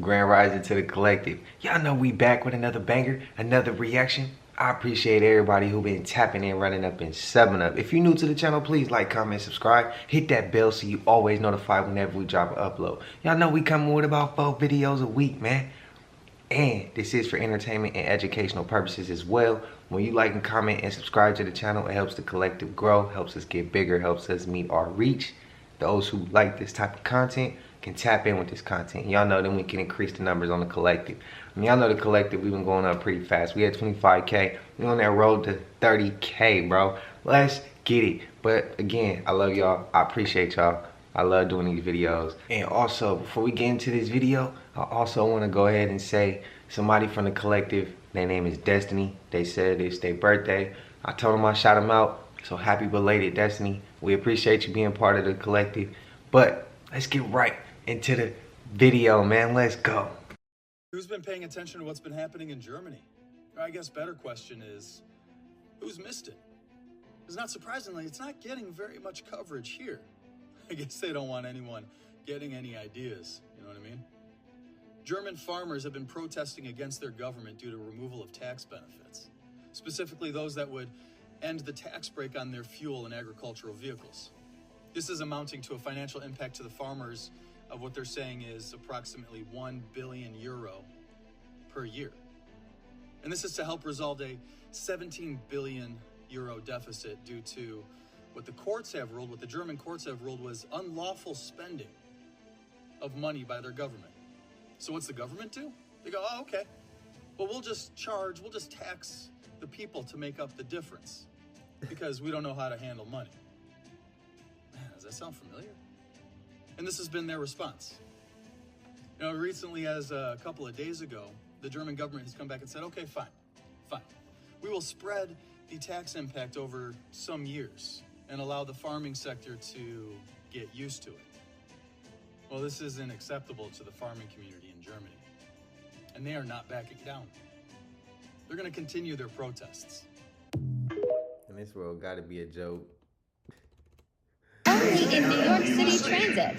Grand Rising to the collective. Y'all know we back with another banger, another reaction. I appreciate everybody who been tapping in, running up, and subbing up. If you're new to the channel, please like, comment, subscribe. Hit that bell so you always notified whenever we drop an upload. Y'all know we coming with about 4 videos a week, man. And this is for entertainment and educational purposes as well. When you like and comment and subscribe to the channel, it helps the collective grow, helps us get bigger, helps us meet our reach. Those who like this type of content can tap in with this content. Y'all know then we can increase the numbers on the collective. Y'all know the collective, we've been going up pretty fast. We had 25K. We on that road to 30K, bro. Let's get it. But again, I love y'all. I appreciate y'all. I love doing these videos. And also, before we get into this video, I also want to go ahead and say somebody from the collective, their name is Destiny. They said it's their birthday. I told them I shout them out. So happy belated, Destiny. We appreciate you being part of the collective. But let's get right into the video, man. Let's go. Who's been paying attention to what's been happening in Germany? Or I guess better question is, who's missed it? Because not surprisingly, it's not getting very much coverage here. I guess they don't want anyone getting any ideas, you know what I mean? German farmers have been protesting against their government due to removal of tax benefits, specifically those that would end the tax break on their fuel and agricultural vehicles. This is amounting to a financial impact to the farmers of what they're saying is approximately 1 billion euro per year. And this is to help resolve a 17 billion euro deficit due to what the courts have ruled, what the German courts have ruled was unlawful spending of money by their government. So what's the government do? They go, oh, okay. Well, we'll just tax the people to make up the difference because we don't know how to handle money. Man, does that sound familiar? And this has been their response. You know, recently as a couple of days ago, the German government has come back and said, okay, fine. We will spread the tax impact over some years and allow the farming sector to get used to it. Well, this isn't acceptable to the farming community in Germany, and they are not backing down. They're going to continue their protests. And this world gotta be a joke. Only in New York City Transit.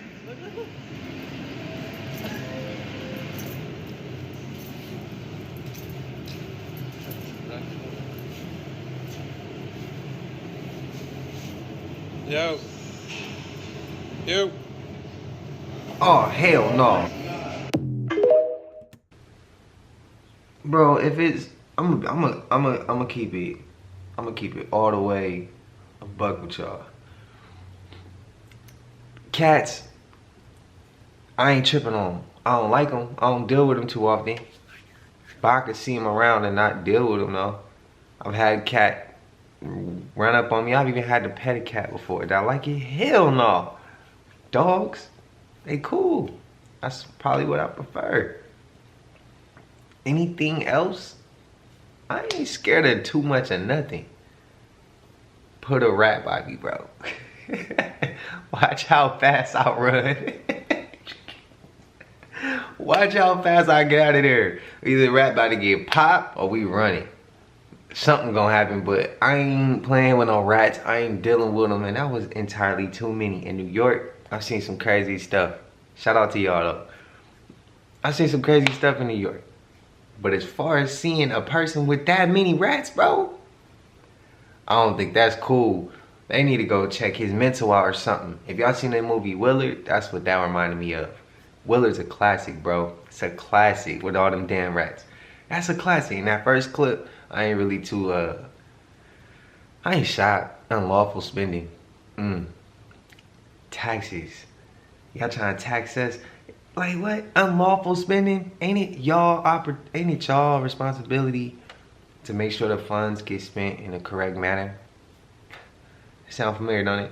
Yo. Oh, hell no. Bro, if it's I'm gonna keep it all the way a buck with y'all. Cats, I ain't tripping on them. I don't like them. I don't deal with them too often. But I could see them around and not deal with them though. I've had a cat run up on me. I've even had to pet a cat before. Did I like it? Hell no. Dogs, they cool. That's probably what I prefer. Anything else? I ain't scared of too much of nothing. Put a rat by me, bro. Watch how fast I run. Watch how fast I get out of there. Either rat about to get popped or we running. Something gonna happen, but I ain't playing with no rats. I ain't dealing with them, and that was entirely too many. In New York, I've seen some crazy stuff. Shout out to y'all though. I've seen some crazy stuff in New York. But as far as seeing a person with that many rats, bro, I don't think that's cool. They need to go check his mental out or something. If y'all seen that movie Willard, that's what that reminded me of. Willard's a classic, bro. It's a classic with all them damn rats. That's a classic. In that first clip, I ain't really too, I ain't shocked. Unlawful spending. Taxes. Y'all trying to tax us? Like what? Unlawful spending? Ain't it y'all responsibility to make sure the funds get spent in the correct manner? Sound familiar, don't it?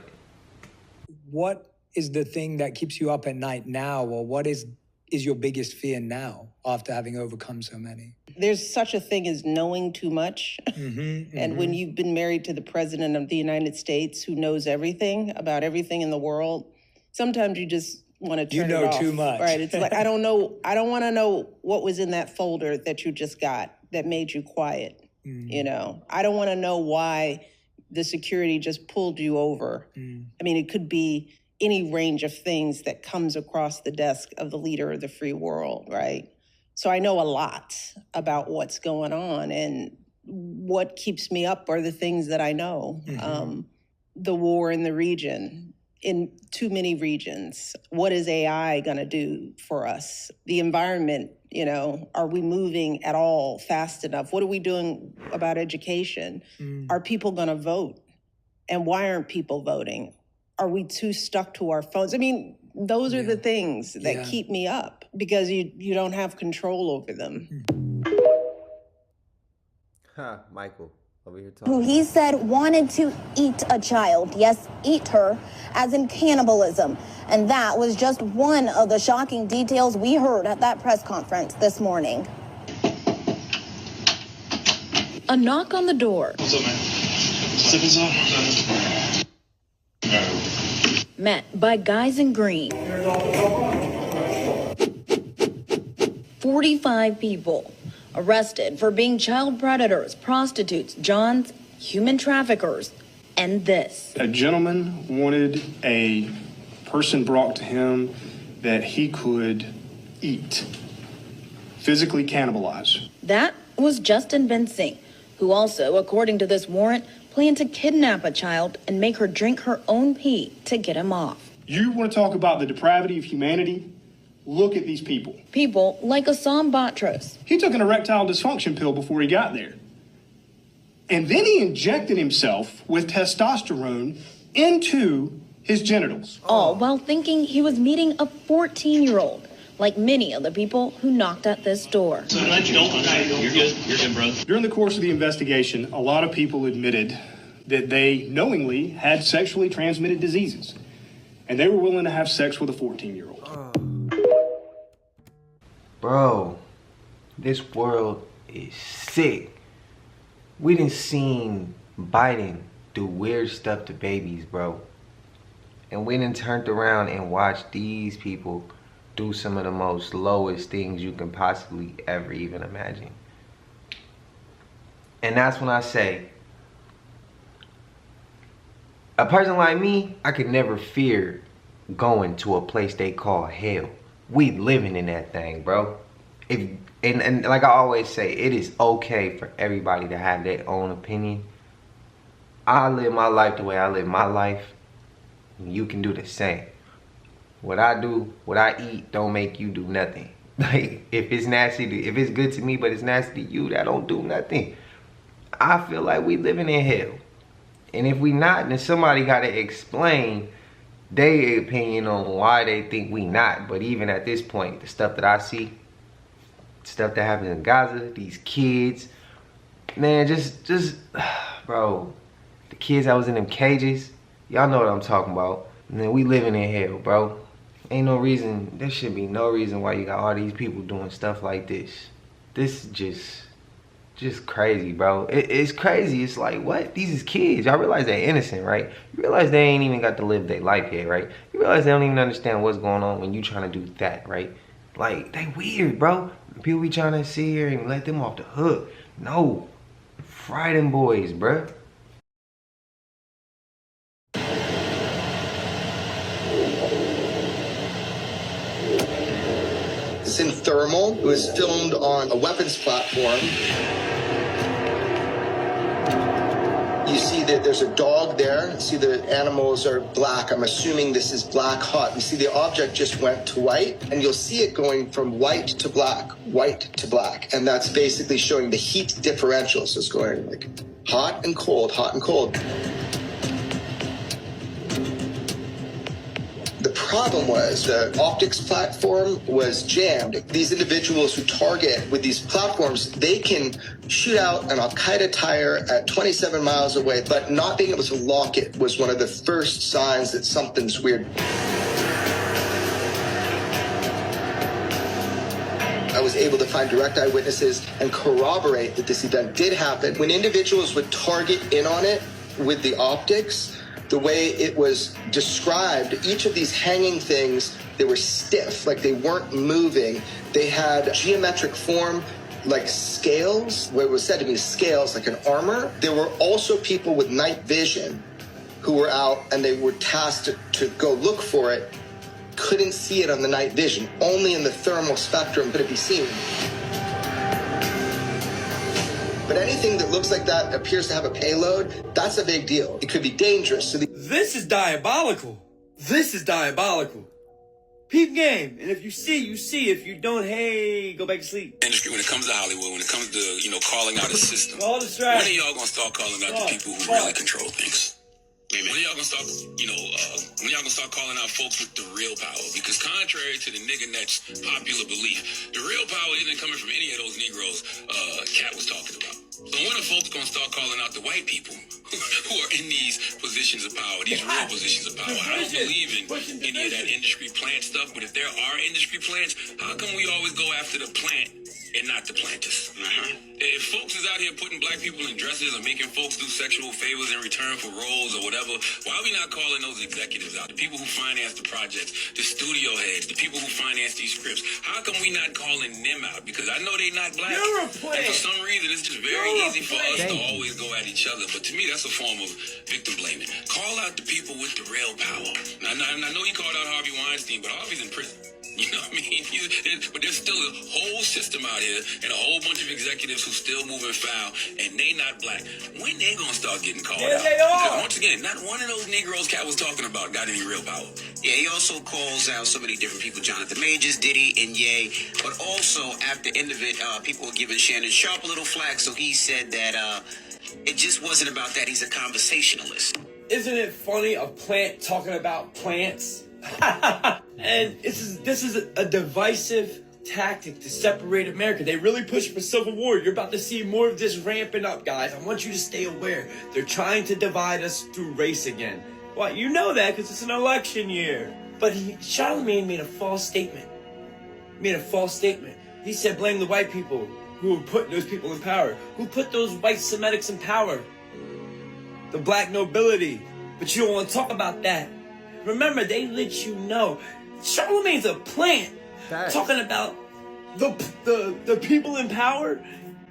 What is the thing that keeps you up at night now, or what is your biggest fear now after having overcome so many? There's such a thing as knowing too much. And when you've been married to the president of the United States who knows everything about everything in the world, sometimes you just want to turn it off. You know too much. Right, it's like, I don't want to know what was in that folder that you just got that made you quiet. You know, I don't want to know why the security just pulled you over. I mean, it could be any range of things that comes across the desk of the leader of the free world, right? So I know a lot about what's going on, and what keeps me up are the things that I know. The war in the region, in too many regions. What is AI going to do for us? The environment, you know, are we moving at all fast enough? What are we doing about education? Are people going to vote? And why aren't people voting? Are we too stuck to our phones? I mean, those are the things that keep me up, because you don't have control over them. Michael, over here talking. Who he said wanted to eat a child. Yes, eat her, as in cannibalism. And that was just one of the shocking details we heard at that press conference this morning. A knock on the door. What's up, man? Sipping some? Met by guys in green. 45 people arrested for being child predators, prostitutes, johns, human traffickers, and this. A gentleman wanted a person brought to him that he could eat, physically cannibalize. That was Justin Bensing, who also, according to this warrant, planned to kidnap a child and make her drink her own pee to get him off. You want to talk about the depravity of humanity? Look at these people. People like Assam Batros. He took an erectile dysfunction pill before he got there. And then he injected himself with testosterone into his genitals. All while thinking he was meeting a 14-year-old, like many of the people who knocked at this door. You're good. You're good, brother. During the course of the investigation, a lot of people admitted that they knowingly had sexually transmitted diseases. And they were willing to have sex with a 14-year-old. Bro, this world is sick. We done seen Biden do weird stuff to babies, bro. And we done turned around and watched these people do some of the most lowest things you can possibly ever even imagine. And that's when I say, a person like me, I could never fear going to a place they call hell. We living in that thing, bro. And like I always say, it is okay for everybody to have their own opinion. I live my life the way I live my life. And you can do the same. What I do, what I eat, don't make you do nothing. Like, if it's nasty, if it's good to me, but it's nasty to you, that don't do nothing. I feel like we living in hell. And if we not, then somebody got to explain their opinion on why they think we not. But even at this point, the stuff that I see, stuff that happens in Gaza, these kids, man, just bro, the kids that was in them cages, y'all know what I'm talking about. Man, we living in hell, bro. Ain't no reason, there should be no reason why you got all these people doing stuff like this. This is just crazy, bro. It's crazy. It's like, what? These is kids. Y'all realize they're innocent, right? You realize they ain't even got to live their life yet, right? You realize they don't even understand what's going on when you trying to do that, right? Like, they weird, bro. People be trying to sit here and let them off the hook. No. Fry them boys, bruh. It's in thermal. It was filmed on a weapons platform. You see that there's a dog there. You see the animals are black. I'm assuming this is black hot. You see the object just went to white, and you'll see it going from white to black, white to black. And that's basically showing the heat differential. So it's going like hot and cold, hot and cold. The problem was the optics platform was jammed. These individuals who target with these platforms, they can shoot out an Al-Qaeda tire at 27 miles away, but not being able to lock it was one of the first signs that something's weird. I was able to find direct eyewitnesses and corroborate that this event did happen. When individuals would target in on it with the optics, the way it was described, each of these hanging things, they were stiff, like they weren't moving. They had geometric form, like scales, what was said to be scales, like an armor. There were also people with night vision who were out and they were tasked to go look for it couldn't see it on the night vision. Only in the thermal spectrum could it be seen. But anything that looks like that appears to have a payload, that's a big deal. It could be dangerous. So this is diabolical. This is diabolical. Peep game. And if you see, you see. If you don't, hey, go back to sleep. Industry, when it comes to Hollywood, when it comes to, calling out a system, all the strategy. When are y'all gonna start calling out the people who really control things? When are y'all gonna start, when y'all gonna start calling out folks with the real power? Because contrary to the nigga net's popular belief, the real power isn't coming from any of those Negroes Cat was talking about. So when are folks gonna start calling out the white people who are in these positions of power, these real positions of power? I don't believe in any of that industry plant stuff, but if there are industry plants, how come we always go after the plant and not the planters? If folks is out here putting black people in dresses or making folks do sexual favors in return for roles or whatever, why are we not calling those executives out? The people who finance the projects, the studio heads, the people who finance these scripts. How come we not calling them out? Because I know they not black. And for some reason, it's just very easy for us to always go at each other. But to me, that's a form of victim blaming. Call out the people with the real power. Now, I know he called out Harvey Weinstein, but Harvey's in prison. You know what I mean? But there's still a whole system out here and a whole bunch of executives who still moving foul, and they not black. When they gonna start getting called out? They are. Because once again, not one of those Negroes Cat was talking about got any real power. Yeah, he also calls out so many different people, Jonathan Majors, Diddy, and Ye. But also, at the end of it, people were giving Shannon Sharp a little flack, so he said that it just wasn't about that. He's a conversationalist. Isn't it funny, a plant talking about plants? And this is a divisive tactic to separate America. They really push for civil war. You're about to see more of this ramping up, guys. I want you to stay aware. They're trying to divide us through race again. Well, you know that because it's an election year. But Charlemagne made a false statement. He said blame the white people who were putting those people in power. Who put those white Semitics in power? The black nobility. But you don't want to talk about that. Remember, they let you know. Charlemagne's a plant. Talking about the people in power.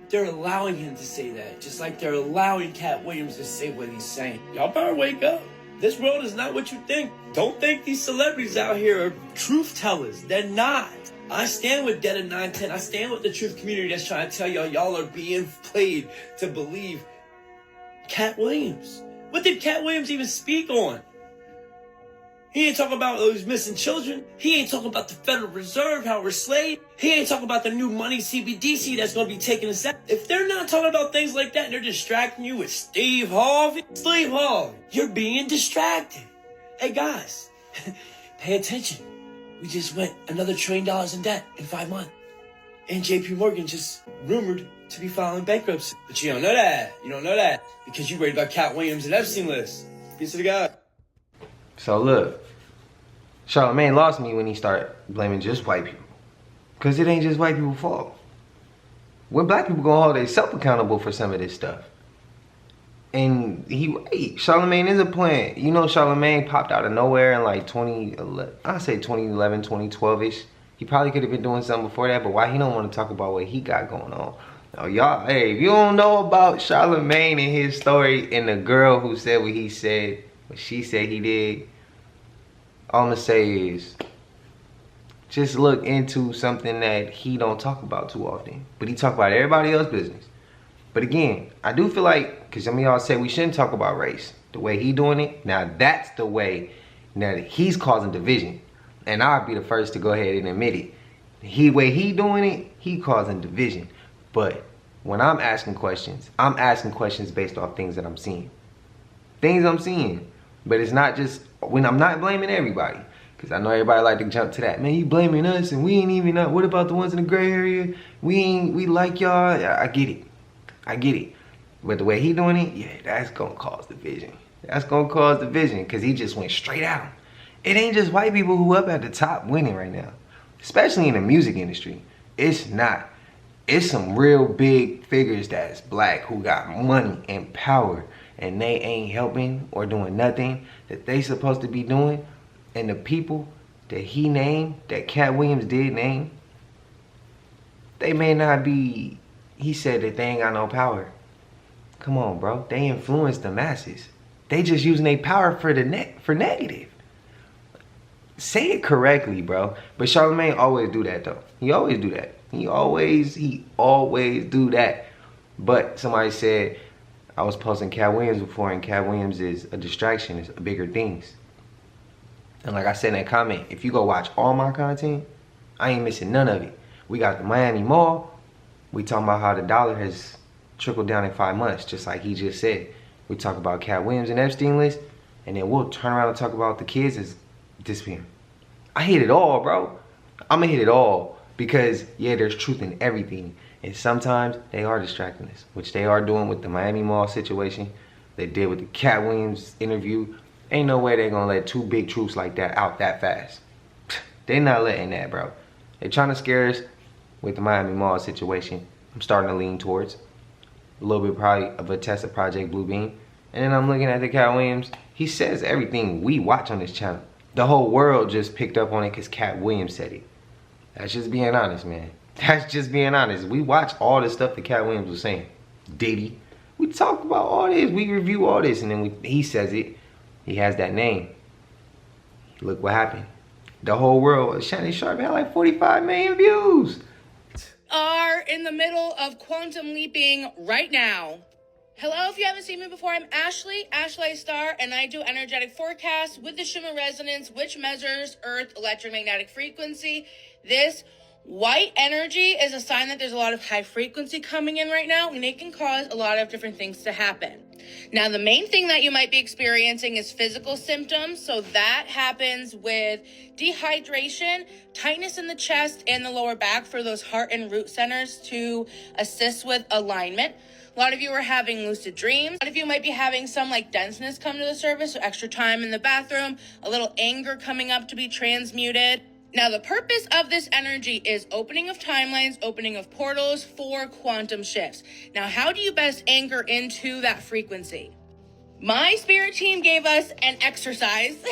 They're allowing him to say that. Just like they're allowing Cat Williams to say what he's saying. Y'all better wake up. This world is not what you think. Don't think these celebrities out here are truth tellers. They're not. I stand with Dead at 910. I stand with the truth community that's trying to tell y'all are being played to believe Cat Williams. What did Cat Williams even speak on? He ain't talking about those missing children. He ain't talking about the Federal Reserve, how we're slaved. He ain't talking about the new money CBDC that's going to be taking us out. If they're not talking about things like that and they're distracting you with Steve Harvey, you're being distracted. Hey guys, pay attention. We just went another $1 trillion in debt in 5 months. And JP Morgan just rumored to be filing bankruptcy. But you don't know that. You don't know that because you worried about Cat Williams and Epstein list. Peace to the God. So look, Charlemagne lost me when he started blaming just white people. Because it ain't just white people's fault. When black people gonna hold themselves accountable for some of this stuff. And Charlemagne is a plant. You know, Charlemagne popped out of nowhere in like 2011, 2012-ish. He probably could have been doing something before that, but why he don't want to talk about what he got going on? Now y'all, hey, if you don't know about Charlemagne and his story and the girl who said what he said, what she said he did, all I'm gonna say is just look into something that he don't talk about too often. But he talk about everybody else's business. But again, I do feel like, because some of y'all say we shouldn't talk about race. The way he doing it, now that's the way that he's causing division. And I'll be the first to go ahead and admit it. The way he doing it, he causing division. But when I'm asking questions based off things that I'm seeing. Things I'm seeing. But it's not just, when I'm not blaming everybody. Because I know everybody like to jump to that. Man, you blaming us and we ain't even, what about the ones in the gray area? We like y'all. I get it. I get it. But the way he doing it, yeah, that's gonna cause division. That's gonna cause division because he just went straight out. It ain't just white people who up at the top winning right now. Especially in the music industry. It's not. It's some real big figures that's black who got money and power and they ain't helping or doing nothing that they supposed to be doing. And the people that he named, that Cat Williams did name, they may not be, he said that they ain't got no power. Come on, bro. They influence the masses. They just using their power for for negative. Say it correctly, bro. But Charlemagne always do that though. He always do that. He always do that. But somebody said I was posting Cat Williams before, and Cat Williams is a distraction. It's bigger things. And like I said in that comment, if you go watch all my content, I ain't missing none of it. We got the Miami Mall. We talking about how the dollar has trickled down in 5 months, just like he just said. We talk about Cat Williams and Epstein list, and then we'll turn around and talk about the kids as disappearing. I hit it all, bro. I'ma hit it all because, yeah, there's truth in everything. And sometimes they are distracting us, which they are doing with the Miami Mall situation. They did with the Cat Williams interview. Ain't no way they're gonna let two big truths like that out that fast. They're not letting that, bro. They're trying to scare us with the Miami Mall situation. I'm starting to lean towards a little bit probably of a test of Project Bluebeam. And then I'm looking at the Cat Williams. He says everything we watch on this channel. The whole world just picked up on it because Cat Williams said it. That's just being honest, man. That's just being honest. We watch all the stuff that Cat Williams was saying. Diddy. We talk about all this. We review all this. And then he says it. He has that name. Look what happened. The whole world. Shannon Sharp had like 45 million views. Are in the middle of quantum leaping right now. Hello, if you haven't seen me before, I'm Ashley Star, and I do energetic forecasts with the Schumann resonance, which measures Earth electromagnetic frequency. This white energy is a sign that there's a lot of high frequency coming in right now, and it can cause a lot of different things to happen. Now, the main thing that you might be experiencing is physical symptoms. So that happens with dehydration, tightness in the chest and the lower back for those heart and root centers to assist with alignment. A lot of you are having lucid dreams. A lot of you might be having some like denseness come to the surface, so extra time in the bathroom, a little anger coming up to be transmuted. Now, the purpose of this energy is opening of timelines, opening of portals for quantum shifts. Now, how do you best anchor into that frequency? My spirit team gave us an exercise.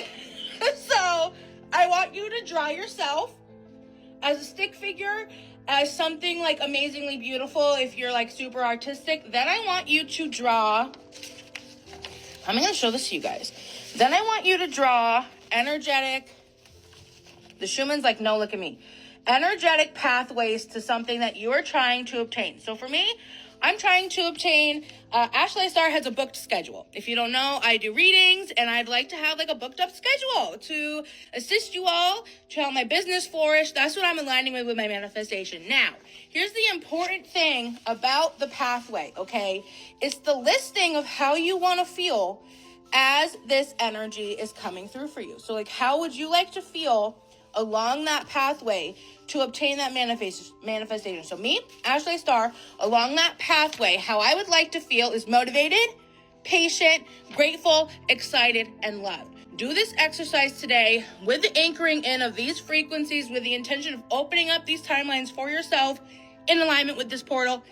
So I want you to draw yourself as a stick figure, as something like amazingly beautiful if you're like super artistic. Then I want you to draw, I'm going to show this to you guys. Then I want you to draw energetic, the Schumann's like, no, look at me. Energetic pathways to something that you are trying to obtain. So for me, I'm trying to obtain, Ashley Star has a booked schedule. If you don't know, I do readings, and I'd like to have like a booked up schedule to assist you all, to help my business flourish. That's what I'm aligning with my manifestation. Now, here's the important thing about the pathway, okay? It's the listing of how you want to feel as this energy is coming through for you. So like, how would you like to feel along that pathway to obtain that manifestation? So me, Ashley Star, along that pathway, how I would like to feel is motivated, patient, grateful, excited, and loved. Do this exercise today with the anchoring in of these frequencies with the intention of opening up these timelines for yourself in alignment with this portal.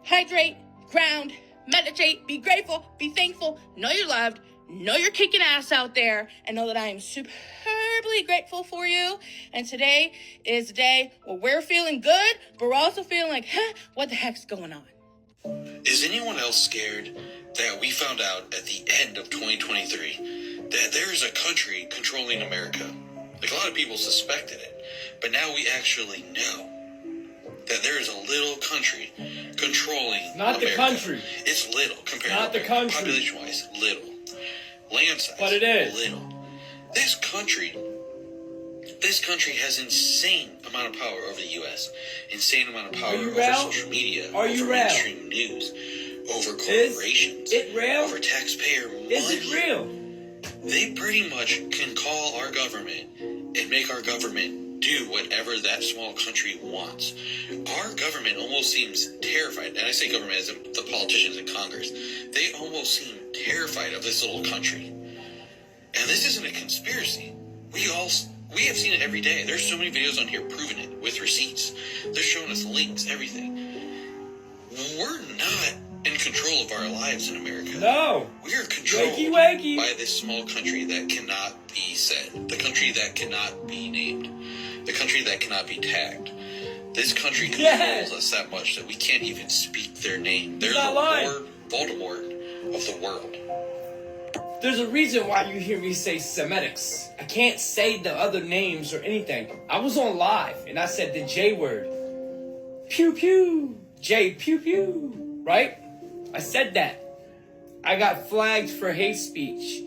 Hydrate, ground, meditate, be grateful, be thankful, know you're loved, know you're kicking ass out there, and know that I am superbly grateful for you. And today is a day where we're feeling good, but we're also feeling like, what the heck's going on? Is anyone else scared that we found out at the end of 2023 that there is a country controlling America? Like, a lot of people suspected it, but now we actually know that there is a little country controlling Not America. the country. It's little compared Not to the country. population-wise, little. Land size, But it is. little. This country has insane amount of power over the U.S., insane amount of power over social media, over mainstream news, over corporations, over taxpayer money. Is it real? They pretty much can call our government and make our government do whatever that small country wants. Our government almost seems terrified, and I say government as in the politicians in Congress, they almost seem terrified of this little country. And this isn't a conspiracy. We have seen it every day. There's so many videos on here proving it with receipts. They're showing us links, everything. We're not in control of our lives in America. No. We are controlled Wakey. by this small country that cannot be said. The country that cannot be named. The country that cannot be tagged. This country controls us that much that we can't even speak their name. They're the Lord Voldemort of the world. There's a reason why you hear me say Semitics. I can't say the other names or anything. I was on live and I said the J word. Pew pew. J pew pew. Right? I said that. I got flagged for hate speech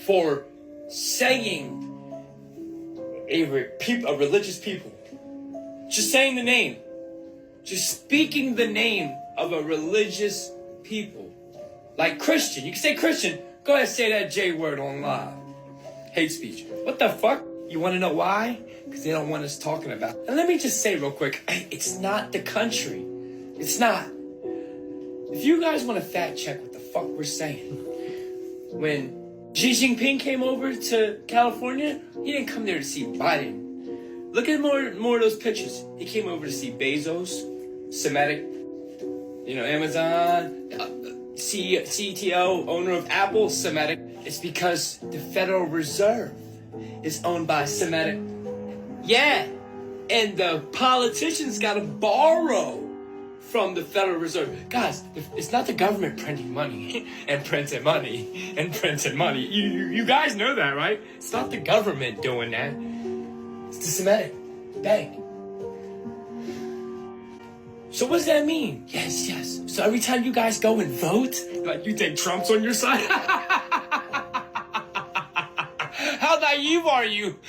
for saying a religious people. Just saying the name. Just speaking the name of a religious people. Like Christian. You can say Christian. Go ahead and say that J word on live. Hate speech. What the fuck? You want to know why? Because they don't want us talking about it. And let me just say real quick. It's not the country. It's not. If you guys want to fact check what the fuck we're saying. When Xi Jinping came over to California, he didn't come there to see Biden. Look at more of those pictures. He came over to see Bezos, Semitic, Amazon, CTO, owner of Apple, Semitic. It's because the Federal Reserve is owned by Semitic. Yeah, and the politicians gotta borrow from the Federal Reserve. Guys, it's not the government printing money and printing money and printing money. You guys know that, right? It's not the government doing that. It's the Semitic bank. So what does that mean? Yes. So every time you guys go and vote, like you think Trump's on your side? How naive are you?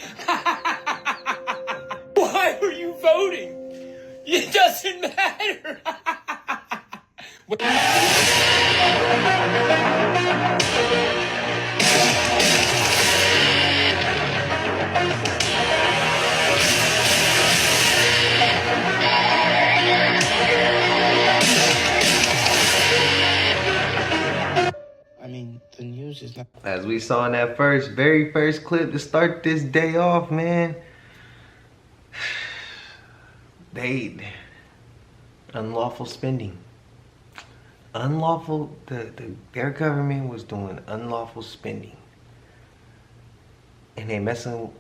Why are you voting? It doesn't matter. I mean, the news is not... As we saw in that very first clip to start this day off, man. Unlawful spending. Their government was doing unlawful spending. And they messing,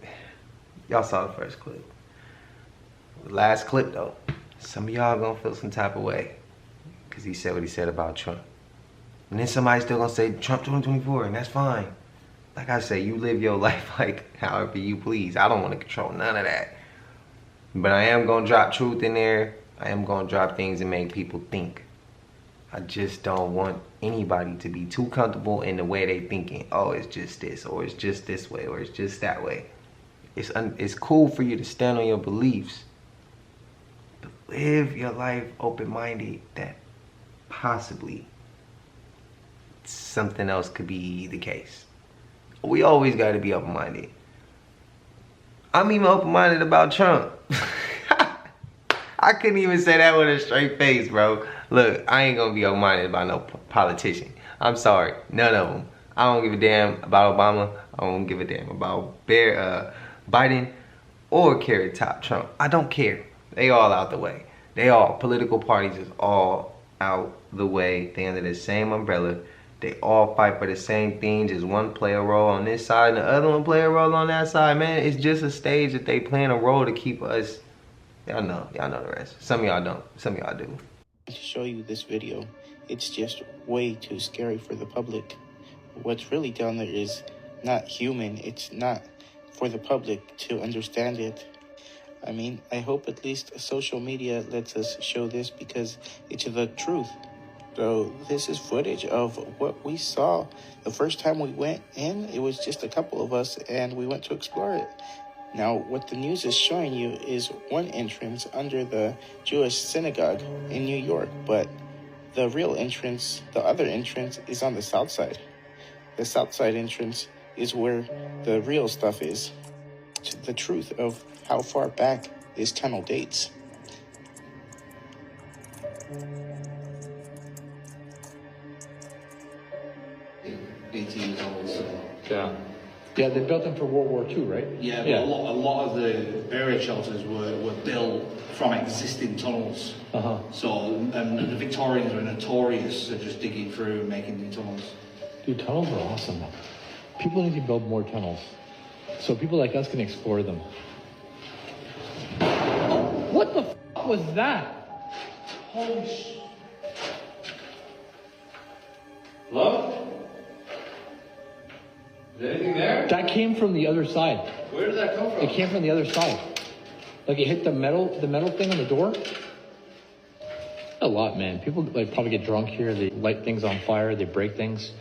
y'all saw the first clip. Last clip though, some of y'all gonna feel some type of way. Cause he said what he said about Trump. And then somebody's still gonna say Trump 2024, and that's fine. Like I say, you live your life like however you please. I don't wanna control none of that. But I am gonna drop truth in there. I am gonna drop things and make people think. I just don't want anybody to be too comfortable in the way they thinking. Oh, it's just this, or it's just this way, or it's just that way. It's cool for you to stand on your beliefs, but live your life open-minded that possibly something else could be the case. We always got to be open-minded. I'm even open-minded about Trump. I couldn't even say that with a straight face, bro. Look, I ain't gonna be open-minded about no politician. I'm sorry, none of them. I don't give a damn about Obama. I don't give a damn about Biden or Carrot Top Trump. I don't care. They all out the way. Political parties is all out the way. They under the same umbrella. They all fight for the same thing. Just one play a role on this side and the other one play a role on that side. Man, it's just a stage that they playing a role to keep us. Y'all know the rest. Some of y'all don't. Some of y'all do. To show you this video, it's just way too scary for the public. What's really down there is not human. It's not for the public to understand it. I mean, I hope at least social media lets us show this because it's the truth. So this is footage of what we saw the first time we went in. It was just a couple of us and we went to explore it. Now, what the news is showing you is one entrance under the Jewish synagogue in New York, but the real entrance, the other entrance, is on the south side. The south side entrance is where the real stuff is. The truth of how far back this tunnel dates. Yeah, they built them for World War II, right? Yeah, but a lot of the burial shelters were built from existing tunnels. So the Victorians were notorious at just digging through and making new tunnels. Dude, tunnels are awesome. People need to build more tunnels so people like us can explore them. What the f was that? Holy sh... Hello? Is anything there? That came from the other side. Where did that come from? It came from the other side. Like it hit the metal thing on the door. A lot, man. People like probably get drunk here. They light things on fire. They break things.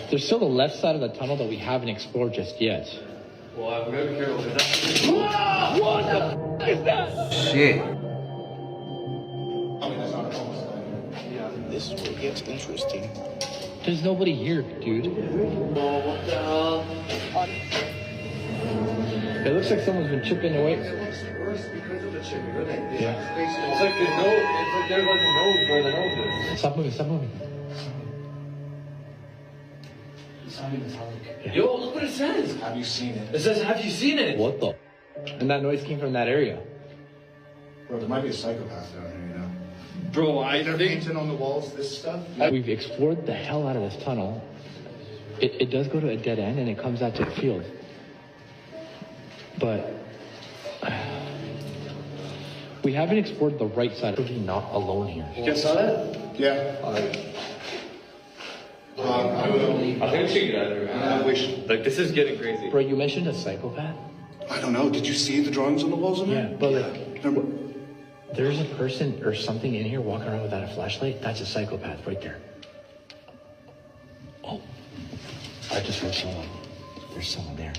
There's still the left side of the tunnel that we haven't explored just yet. Well, I'm gonna be careful with that. What the f is that? Shit. Yeah, this is where it gets interesting. There's nobody here, dude. Oh, what the hell? It looks like someone's been chipping away. Yeah. It's like there's no, it's like there's like a nose where the nose is. Stop moving, stop moving. Yo, look what it says. Have you seen it? It says, have you seen it? What the? And that noise came from that area. Bro, there might be a psychopath down here, you know? Bro, they're painting on the walls, this stuff. We've explored the hell out of this tunnel. It does go to a dead end and it comes out to a field. But we haven't explored the right side. We're not alone here. You guys saw that? Yeah. I think we should get out of here. I wish. Like, this is getting crazy. Bro, you mentioned a psychopath? I don't know. Did you see the drawings on the walls in there? Yeah, but like, there's a person or something in here walking around without a flashlight. That's a psychopath right there. Oh, I just heard someone. There's someone there.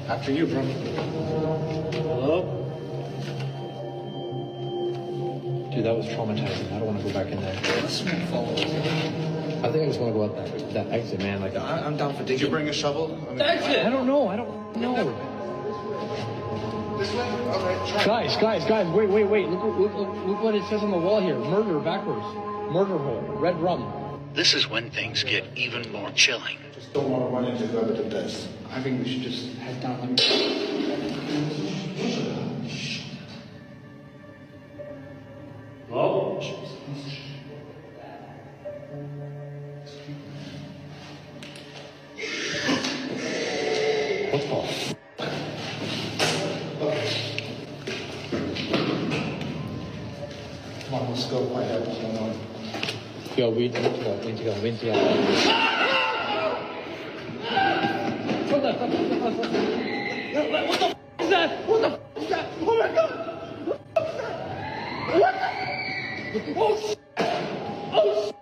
After you, bro. Hello? Dude, that was traumatizing. I don't want to go back in there. I think I just want to go out that exit, man. Like, I'm down for digging. Did you bring a shovel? I don't know. I don't know. This way? Okay, try. Guys, wait. Look what it says on the wall here. Murder backwards. Murder hole. Red rum. This is when things get even more chilling. Just don't want to run into whoever did this. I think we should just head down. Oh. What the? Come on, let's go find out what's going on. Yo, we need to go. What the f is that? What the f is that? Oh my god! What the? Oh shit! Oh shit!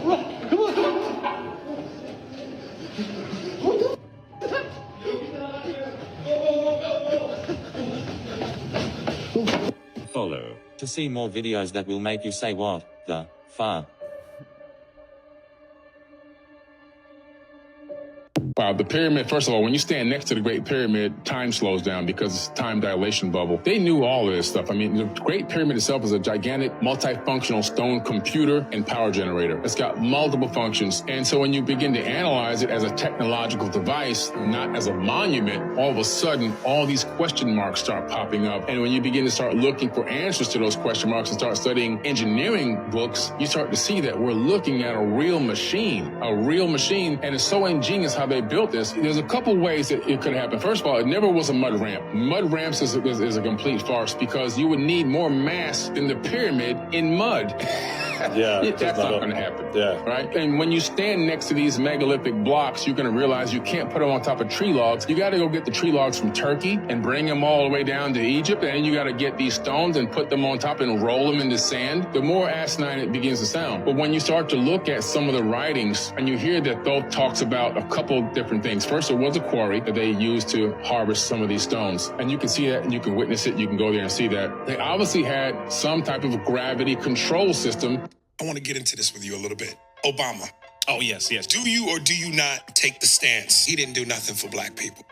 Run! Come on! What the f is that? Follow to see more videos that will make you say what the fuck. Wow, the pyramid, first of all, when you stand next to the Great Pyramid, time slows down because it's a time dilation bubble. They knew all of this stuff. I mean, the Great Pyramid itself is a gigantic, multifunctional stone computer and power generator. It's got multiple functions. And so when you begin to analyze it as a technological device, not as a monument, all of a sudden, all these question marks start popping up. And when you begin to start looking for answers to those question marks and start studying engineering books, you start to see that we're looking at a real machine, and it's so ingenious how they built this. There's a couple ways that it could happen. First of all, it never was a mud ramp. Mud ramps is a complete farce because you would need more mass than the pyramid in mud. Yeah, that's not going to happen. Yeah. Right? And when you stand next to these megalithic blocks, you're going to realize you can't put them on top of tree logs. You got to go get the tree logs from Turkey and bring them all the way down to Egypt. And then you got to get these stones and put them on top and roll them into sand. The more asinine it begins to sound. But when you start to look at some of the writings and you hear that Thoth talks about a couple different things. First, there was a quarry that they used to harvest some of these stones. And you can see that and you can witness it. You can go there and see that. They obviously had some type of gravity control system. I want to get into this with you a little bit. Obama. Oh, yes. Do you or do you not take the stance he didn't do nothing for black people?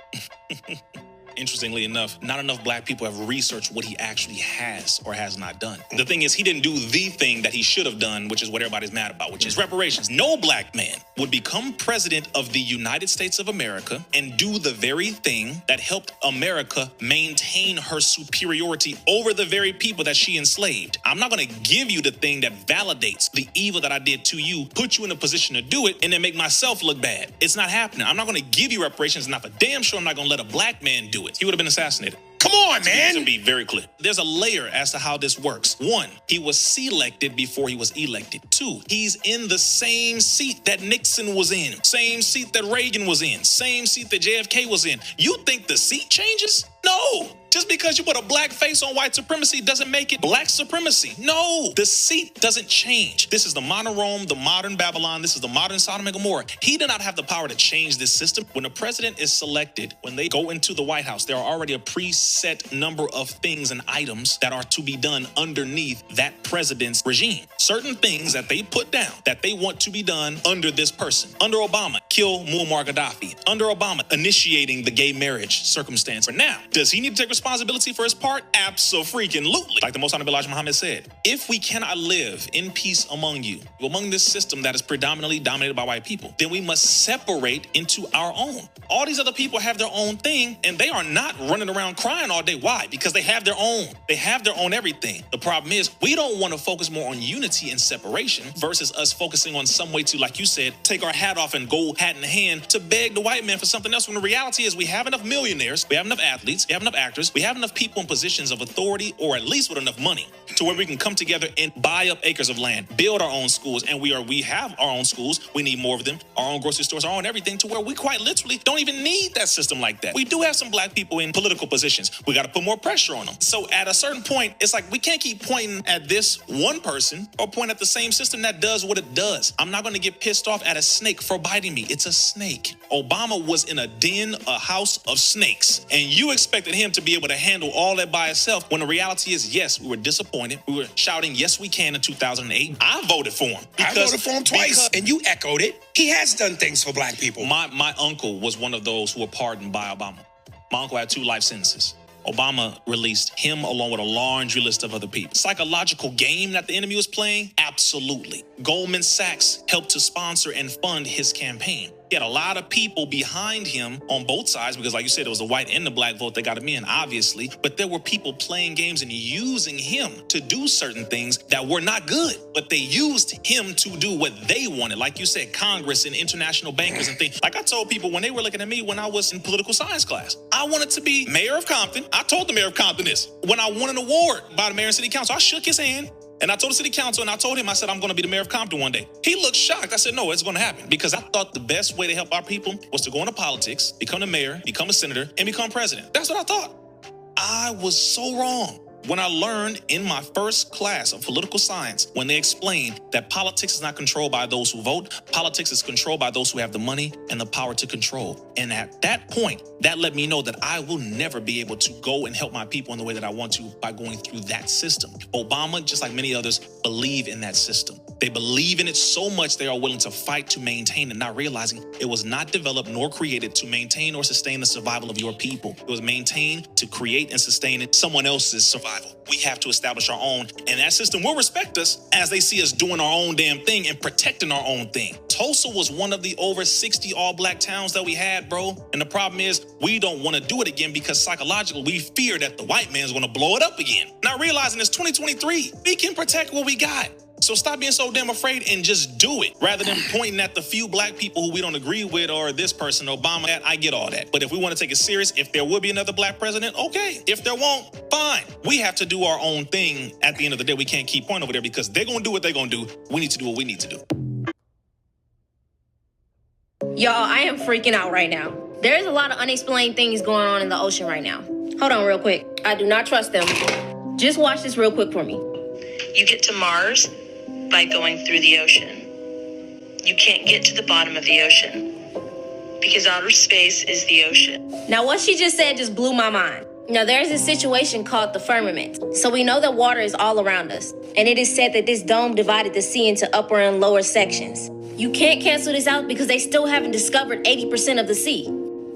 Interestingly enough, not enough black people have researched what he actually has or has not done. The thing is, he didn't do the thing that he should have done, which is what everybody's mad about, which is reparations. No black man would become president of the United States of America and do the very thing that helped America maintain her superiority over the very people that she enslaved. I'm not going to give you the thing that validates the evil that I did to you, put you in a position to do it, and then make myself look bad. It's not happening. I'm not going to give you reparations, and not for damn sure I'm not going to let a black man do it. He would have been assassinated. Come on, man. To be very clear, there's a layer as to how this works. One, he was selected before he was elected. Two, he's in the same seat that Nixon was in, same seat that Reagan was in, same seat that JFK was in. You think the seat changes? No. Just because you put a black face on white supremacy doesn't make it black supremacy. No, the seat doesn't change. This is the modern Rome, the modern Babylon. This is the modern Sodom and Gomorrah. He did not have the power to change this system. When a president is selected, when they go into the White House, there are already a preset number of things and items that are to be done underneath that president's regime. Certain things that they put down that they want to be done under this person. Under Obama, kill Muammar Gaddafi. Under Obama, initiating the gay marriage circumstance. For now, does he need to take responsibility for his part? Abso-freaking-lutely. Like the Most Honorable Elijah Muhammad said, if we cannot live in peace among you, among this system that is predominantly dominated by white people, then we must separate into our own. All these other people have their own thing, and they are not running around crying all day. Why? Because they have their own. They have their own everything. The problem is we don't want to focus more on unity and separation versus us focusing on some way to, like you said, take our hat off and go hat in hand to beg the white man for something else, when the reality is we have enough millionaires, we have enough athletes, we have enough actors, we have enough people in positions of authority, or at least with enough money to where we can come together and buy up acres of land, build our own schools. And we have our own schools. We need more of them, our own grocery stores, our own everything, to where we quite literally don't even need that system like that. We do have some black people in political positions. We got to put more pressure on them. So at a certain point, it's like we can't keep pointing at this one person or point at the same system that does what it does. I'm not going to get pissed off at a snake for biting me. It's a snake. Obama was in a den, a house of snakes, and you expected him to be able to handle all that by himself, when the reality is, yes, we were disappointed. We were shouting, yes, we can in 2008. I voted for him. I voted for him twice, and you echoed it. He has done things for black people. My uncle was one of those who were pardoned by Obama. My uncle had 2 life sentences. Obama released him along with a laundry list of other people. Psychological game that the enemy was playing? Absolutely. Goldman Sachs helped to sponsor and fund his campaign. He had a lot of people behind him on both sides, because like you said, it was the white and the black vote that got him in, obviously. But there were people playing games and using him to do certain things that were not good. But they used him to do what they wanted. Like you said, Congress and international bankers and things. Like I told people when they were looking at me when I was in political science class, I wanted to be mayor of Compton. I told the mayor of Compton this. When I won an award by the mayor and city council, I shook his hand. And I told the city council, and I told him, I said, I'm going to be the mayor of Compton one day. He looked shocked. I said, no, it's going to happen. Because I thought the best way to help our people was to go into politics, become the mayor, become a senator, and become president. That's what I thought. I was so wrong. When I learned in my first class of political science, when they explained that politics is not controlled by those who vote, politics is controlled by those who have the money and the power to control. And at that point, that let me know that I will never be able to go and help my people in the way that I want to by going through that system. Obama, just like many others, believe in that system. They believe in it so much they are willing to fight to maintain it, not realizing it was not developed nor created to maintain or sustain the survival of your people. It was maintained to create and sustain someone else's survival. We have to establish our own, and that system will respect us as they see us doing our own damn thing and protecting our own thing. Tulsa was one of the over 60 all-black towns that we had, bro. And the problem is we don't want to do it again because psychologically we fear that the white man's going to blow it up again. Not realizing it's 2023. We can protect what we got. So stop being so damn afraid and just do it, rather than pointing at the few black people who we don't agree with, or this person, Obama. I get all that. But if we want to take it serious, if there will be another black president, okay. If there won't, fine. We have to do our own thing. At the end of the day, we can't keep pointing over there because they're going to do what they're going to do. We need to do what we need to do. Y'all, I am freaking out right now. There's a lot of unexplained things going on in the ocean right now. Hold on real quick. I do not trust them. Just watch this real quick for me. You get to Mars by going through the ocean. You can't get to the bottom of the ocean because outer space is the ocean. Now, what she just said just blew my mind. Now, there's a situation called the firmament. So we know that water is all around us. And it is said that this dome divided the sea into upper and lower sections. You can't cancel this out because they still haven't discovered 80% of the sea.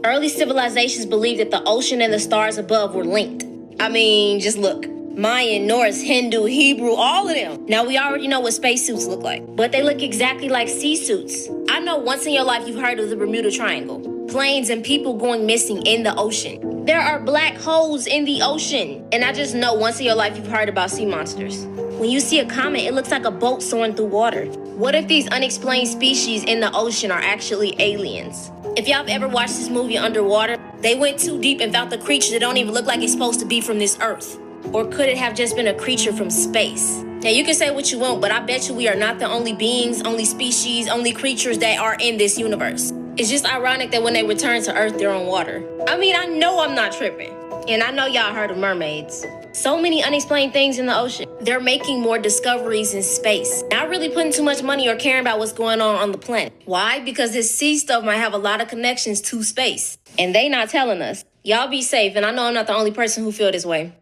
Early civilizations believed that the ocean and the stars above were linked. I mean, just look. Mayan, Norse, Hindu, Hebrew, all of them. Now, we already know what spacesuits look like, but they look exactly like sea suits. I know once in your life you've heard of the Bermuda Triangle. Planes and people going missing in the ocean. There are black holes in the ocean. And I just know once in your life you've heard about sea monsters. When you see a comet, it looks like a boat soaring through water. What if these unexplained species in the ocean are actually aliens? If y'all have ever watched this movie Underwater, they went too deep and found the creature that don't even look like it's supposed to be from this earth. Or could it have just been a creature from space? Now, you can say what you want, but I bet you we are not the only beings, only species, only creatures that are in this universe. It's just ironic that when they return to Earth, they're on water. I mean, I know I'm not tripping. And I know y'all heard of mermaids. So many unexplained things in the ocean. They're making more discoveries in space. Not really putting too much money or caring about what's going on the planet. Why? Because this sea stuff might have a lot of connections to space. And they not telling us. Y'all be safe, and I know I'm not the only person who feel this way.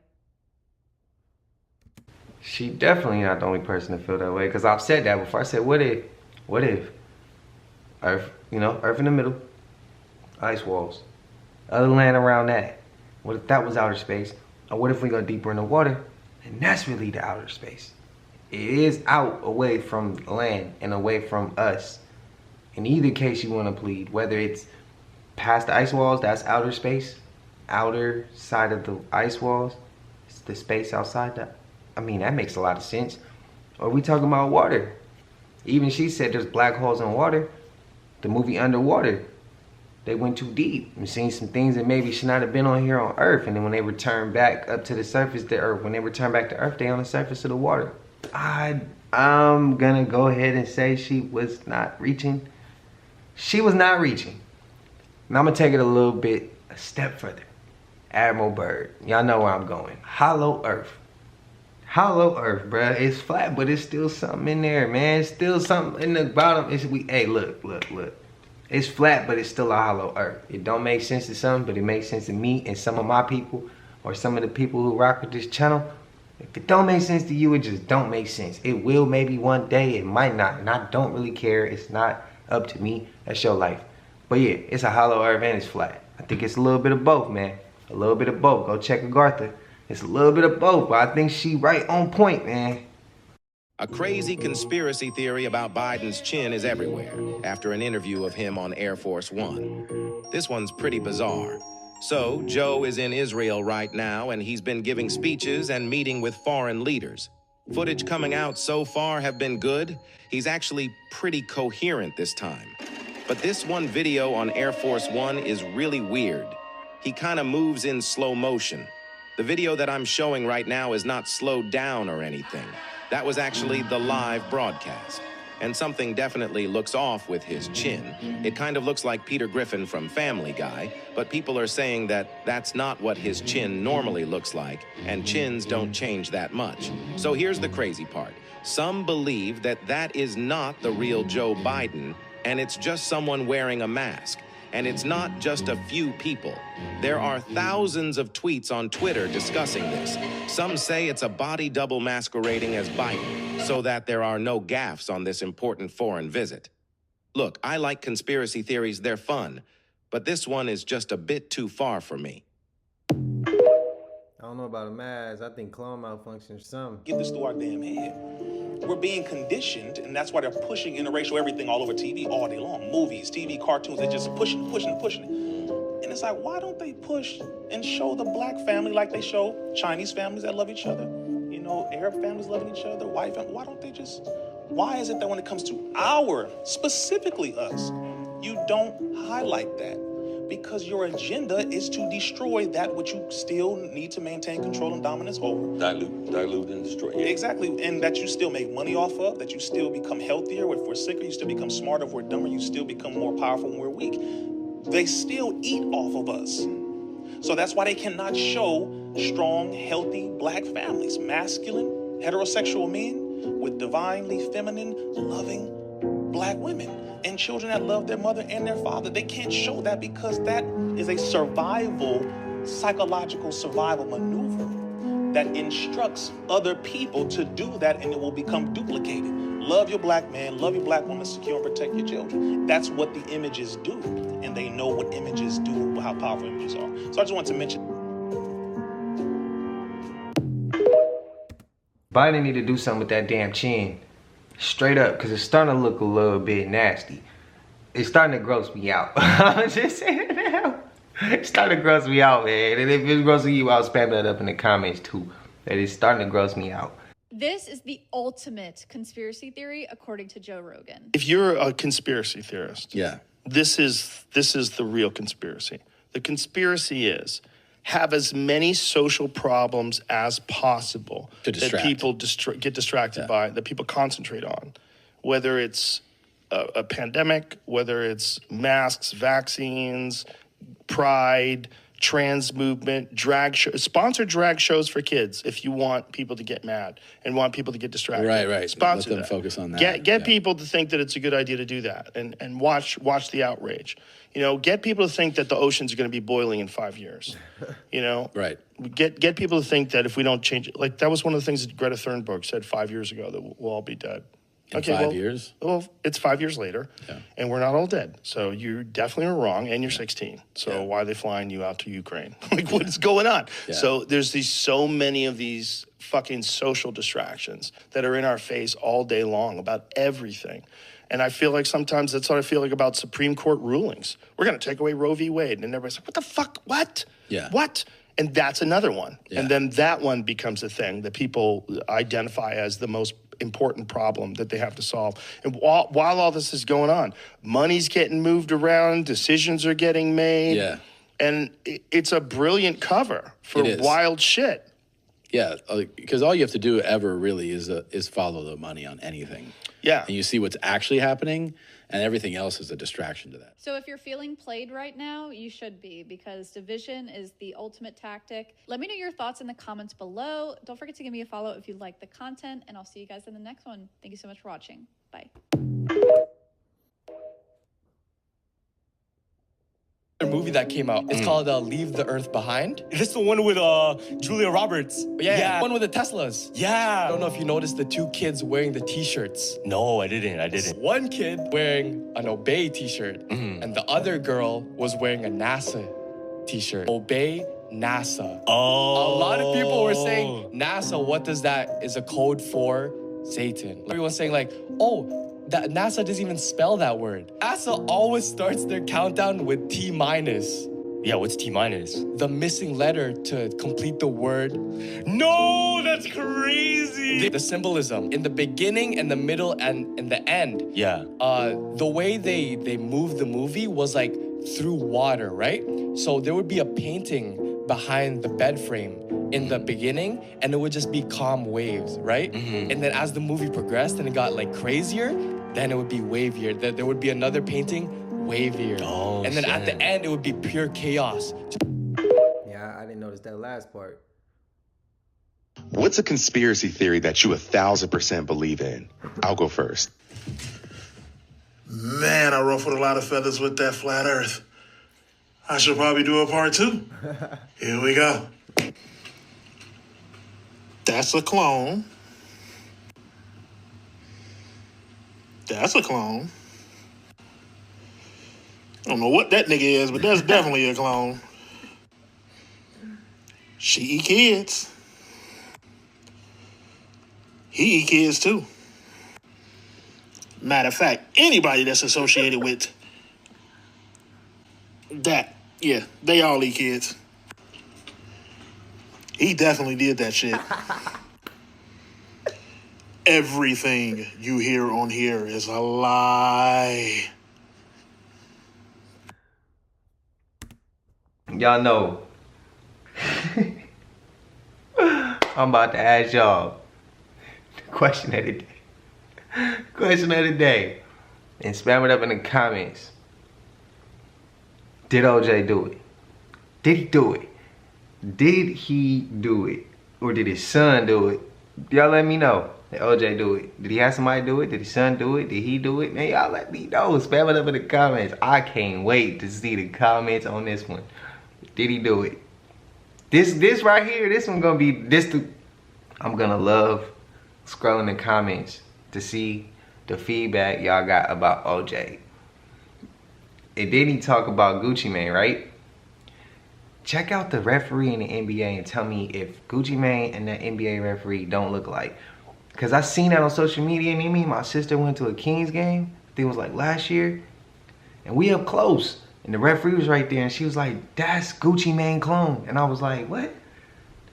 She definitely not the only person to feel that way, because I've said that before. I said, what if Earth, Earth in the middle, ice walls, other land around that. What if that was outer space? Or what if we go deeper in the water, and that's really the outer space? It is out away from land and away from us. In either case you want to plead, whether it's past the ice walls, that's outer space, outer side of the ice walls, it's the space outside that. I mean, that makes a lot of sense. Or we talking about water. Even she said there's black holes in water. The movie Underwater, they went too deep and seen some things that maybe should not have been on here on Earth. And then when they return back up to the surface, when they return back to Earth, they on the surface of the water. I'm gonna go ahead and say she was not reaching. She was not reaching. And I'm gonna take it a step further. Admiral Byrd, y'all know where I'm going. Hollow Earth. Hollow Earth, bruh. It's flat, but it's still something in there, man. It's still something in the bottom. Hey, look. It's flat, but it's still a hollow Earth. It don't make sense to some, but it makes sense to me and some of my people, or some of the people who rock with this channel. If it don't make sense to you, it just don't make sense. It will maybe one day, it might not, and I don't really care. It's not up to me. That's your life. But yeah, it's a hollow Earth and it's flat. I think it's a little bit of both, man. A little bit of both. Go check Agartha. It's a little bit of both, but I think she right on point, man. A crazy conspiracy theory about Biden's chin is everywhere after an interview of him on Air Force One. This one's pretty bizarre. So, Joe is in Israel right now, and he's been giving speeches and meeting with foreign leaders. Footage coming out so far have been good. He's actually pretty coherent this time. But this one video on Air Force One is really weird. He kind of moves in slow motion. The video that I'm showing right now is not slowed down or anything. That was actually the live broadcast. And something definitely looks off with his chin. It kind of looks like Peter Griffin from Family Guy, but people are saying that that's not what his chin normally looks like, and chins don't change that much. So here's the crazy part. Some believe that that is not the real Joe Biden, and it's just someone wearing a mask. And it's not just a few people. There are thousands of tweets on Twitter discussing this. Some say it's a body double masquerading as Biden, so that there are no gaffes on this important foreign visit. Look, I like conspiracy theories, they're fun, but this one is just a bit too far for me. I don't know about a mask. I think clone malfunction or something. Get this through our damn head. We're being conditioned, and that's why they're pushing interracial everything all over TV all day long. Movies, TV, cartoons, they're just pushing it. And it's like, why don't they push and show the black family like they show Chinese families that love each other? You know, Arab families loving each other, white families. Why is it that when it comes to specifically us, you don't highlight that? Because your agenda is to destroy that which you still need to maintain control and dominance over. Dilute and destroy. Exactly, and that you still make money off of, that you still become healthier if we're sicker, you still become smarter if we're dumber, you still become more powerful when we're weak. They still eat off of us. So that's why they cannot show strong, healthy black families, masculine, heterosexual men with divinely feminine, loving black women. And children that love their mother and their father. They can't show that because that is a psychological survival maneuver that instructs other people to do that, and it will become duplicated. Love your black man, love your black woman, secure and protect your children. That's what the images do. And they know what images do, how powerful images are. So I just want to mention. Biden need to do something with that damn chin. Straight up, because it's starting to look a little bit nasty. It's starting to gross me out. I'm just saying it now. It's starting to gross me out, man. And if it's grossing you out, spam that up in the comments too. That it's starting to gross me out. This is the ultimate conspiracy theory, according to Joe Rogan. If you're a conspiracy theorist, yeah, This is the real conspiracy. The conspiracy is have as many social problems as possible that people get distracted by, that people concentrate on, whether it's a pandemic, whether it's masks, vaccines, pride, trans movement, sponsor drag shows for kids if you want people to get mad and want people to get distracted. Right. Sponsor Let them that. focus on that. Get people to think that it's a good idea to do that and watch the outrage. You know, get people to think that the oceans are going to be boiling in 5 years. You know? Right. Get people to think that if we don't change it, like that was one of the things that Greta Thunberg said 5 years ago, that we'll all be dead. In 5 years? Well, it's 5 years later, and we're not all dead. So you definitely are wrong, and you're 16. So why are they flying you out to Ukraine? Like, what is going on? Yeah. So there's so many of these fucking social distractions that are in our face all day long about everything. And I feel like sometimes that's what I feel like about Supreme Court rulings. We're going to take away Roe v. Wade. And everybody's like, what the fuck? What? Yeah. What? And that's another one. Yeah. And then that one becomes a thing that people identify as the most important problem that they have to solve. And while all this is going on, money's getting moved around, decisions are getting made. Yeah. And it's a brilliant cover for wild shit. Yeah, because all you have to do ever really is follow the money on anything. Yeah. And you see what's actually happening, and everything else is a distraction to that. So if you're feeling played right now, you should be, because division is the ultimate tactic. Let me know your thoughts in the comments below. Don't forget to give me a follow if you like the content, and I'll see you guys in the next one. Thank you so much for watching. Bye. Movie that came out. It's called Leave the Earth Behind. This is the one with Julia Roberts. Yeah. One with the Teslas. Yeah. I don't know if you noticed the two kids wearing the t-shirts. No, I didn't. One kid wearing an Obey t-shirt, and the other girl was wearing a NASA t-shirt. Obey NASA. Oh. A lot of people were saying, NASA, what does that? Is a code for Satan. Everyone's saying like, oh, that NASA doesn't even spell that word. NASA always starts their countdown with T-. Yeah, what's T-? The missing letter to complete the word. No, that's crazy. The symbolism in the beginning and the middle and in the end. Yeah. The way they moved the movie was like through water, right? So there would be a painting behind the bed frame in the beginning, and it would just be calm waves, right? And then as the movie progressed and it got like crazier, then it would be wavier. There would be another painting, wavier. Oh, and then at the end, it would be pure chaos. Yeah, I didn't notice that last part. What's a conspiracy theory that you 1,000% believe in? I'll go first. Man, I ruffled a lot of feathers with that flat earth. I should probably do a part 2. Here we go. That's a clone. That's a clone. I don't know what that nigga is, but that's definitely a clone. She eat kids. He eat kids too. Matter of fact, anybody that's associated with that, yeah, they all eat kids. He definitely did that shit. Everything you hear on here is a lie. Y'all know. I'm about to ask y'all the question of the day. Question of the day. And spam it up in the comments. Did OJ do it? Did he do it? Did he do it? Or did his son do it? Y'all let me know. Did OJ do it? Did he have somebody do it? Did his son do it? Did he do it? Man, y'all let me know. Spam it up in the comments. I can't wait to see the comments on this one. Did he do it? This right here, this one gonna be I'm gonna love scrolling the comments to see the feedback y'all got about OJ. And then he talk about Gucci Mane, right? Check out the referee in the NBA and tell me if Gucci Mane and the NBA referee don't look alike. Cause I seen that on social media, and me and my sister went to a Kings game. I think it was like last year. And we up close. And the referee was right there, and she was like, that's Gucci Mane clone. And I was like, what?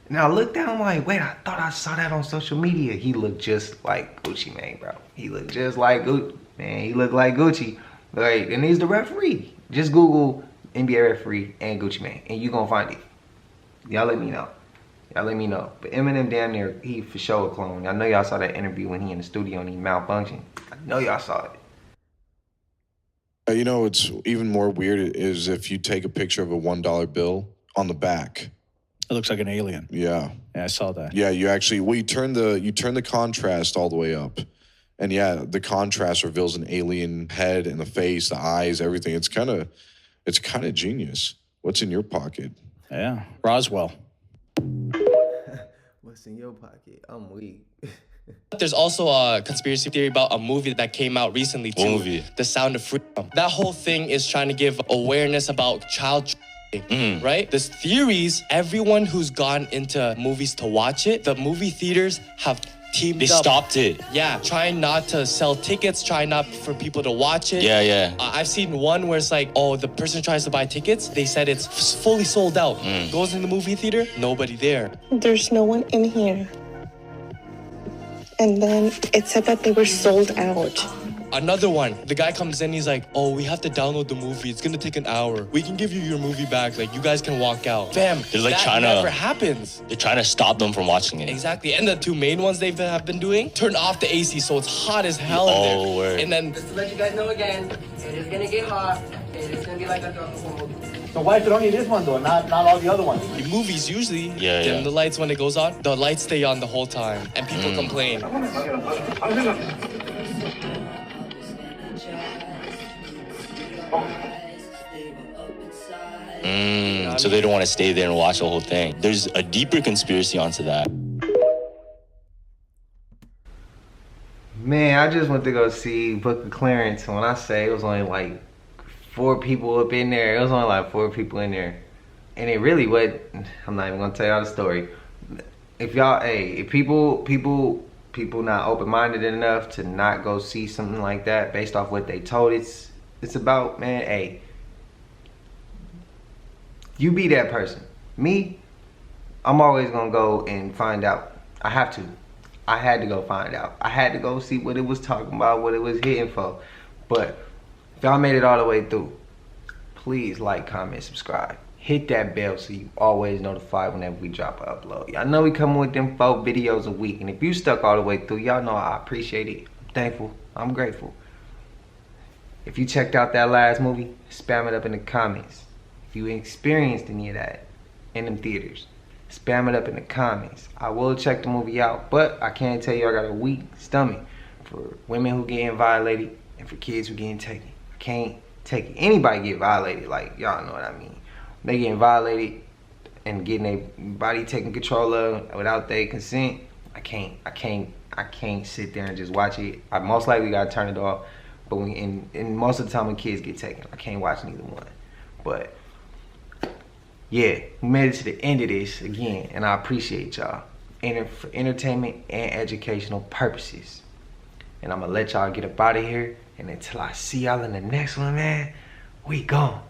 And I looked down, I'm like, wait, I thought I saw that on social media. He looked just like Gucci Mane, bro. He looked just like Gucci. Man, he looked like Gucci. Like, and he's the referee. Just Google NBA referee and Gucci Mane, and you gonna find it. Y'all let me know. Y'all let me know. But Eminem damn near, he for sure a clone. I know y'all saw that interview when he in the studio and he malfunctioned. I know y'all saw it. You know, it's even more weird is if you take a picture of a $1 bill on the back. It looks like an alien. Yeah. Yeah, I saw that. Yeah, you actually, well, you turn the contrast all the way up. And yeah, the contrast reveals an alien head and the face, the eyes, everything. It's kind of genius. What's in your pocket? Yeah, Roswell. What's in your pocket? I'm weak. There's also a conspiracy theory about a movie that came out recently too. Movie. The Sound of Freedom. That whole thing is trying to give awareness about child right? There's theories. Everyone who's gone into movies to watch it, the movie theaters have teamed up. They stopped it. Yeah, trying not to sell tickets, trying not for people to watch it. Yeah, yeah. I've seen one where it's like, oh, the person tries to buy tickets. They said it's fully sold out. Goes in the movie theater, nobody there. There's no one in here. And then it said that they were sold out. Another one, the guy comes in, he's like, oh, we have to download the movie. It's gonna take an hour. We can give you your movie back. Like, you guys can walk out. Bam, they're like that never happens. They're trying to stop them from watching it. Exactly, and the two main ones they have been doing, turned off the AC, so it's hot as hell in there. Word. And then, just to let you guys know again, it is gonna get hot. It is gonna be like a movie. so why is it only this one though, not all the other ones? The movies usually, dim the lights when it goes on. The lights stay on the whole time, and people complain. So they don't want to stay there and watch the whole thing. There's a deeper conspiracy onto that. Man, I just went to go see Book of Clarence. When I say it was only like 4 people up in there, it was only like 4 people in there. And it really was, I'm not even gonna tell y'all the story. If y'all, if people not open-minded enough to not go see something like that based off what they told it's about, man, you be that person. Me, I'm always gonna go and find out. I have to. I had to go find out. I had to go see what it was talking about, what it was hitting for. But if y'all made it all the way through, please like, comment, subscribe. Hit that bell so you always notified whenever we drop an upload. Y'all know we coming with them 4 videos a week. And if you stuck all the way through, y'all know I appreciate it. I'm thankful. I'm grateful. If you checked out that last movie, spam it up in the comments. If you experienced any of that in them theaters, spam it up in the comments. I will check the movie out, but I can't tell you I got a weak stomach for women who getting violated and for kids who getting taken. I can't take it. Anybody get violated, like, y'all know what I mean. They getting violated and getting their body taken control of without their consent. I can't sit there and just watch it. I most likely gotta turn it off. But and most of the time when kids get taken, I can't watch neither one. But yeah, we made it to the end of this again, and I appreciate y'all for entertainment and educational purposes. And I'm gonna let y'all get up out of here, and until I see y'all in the next one, man, we gone.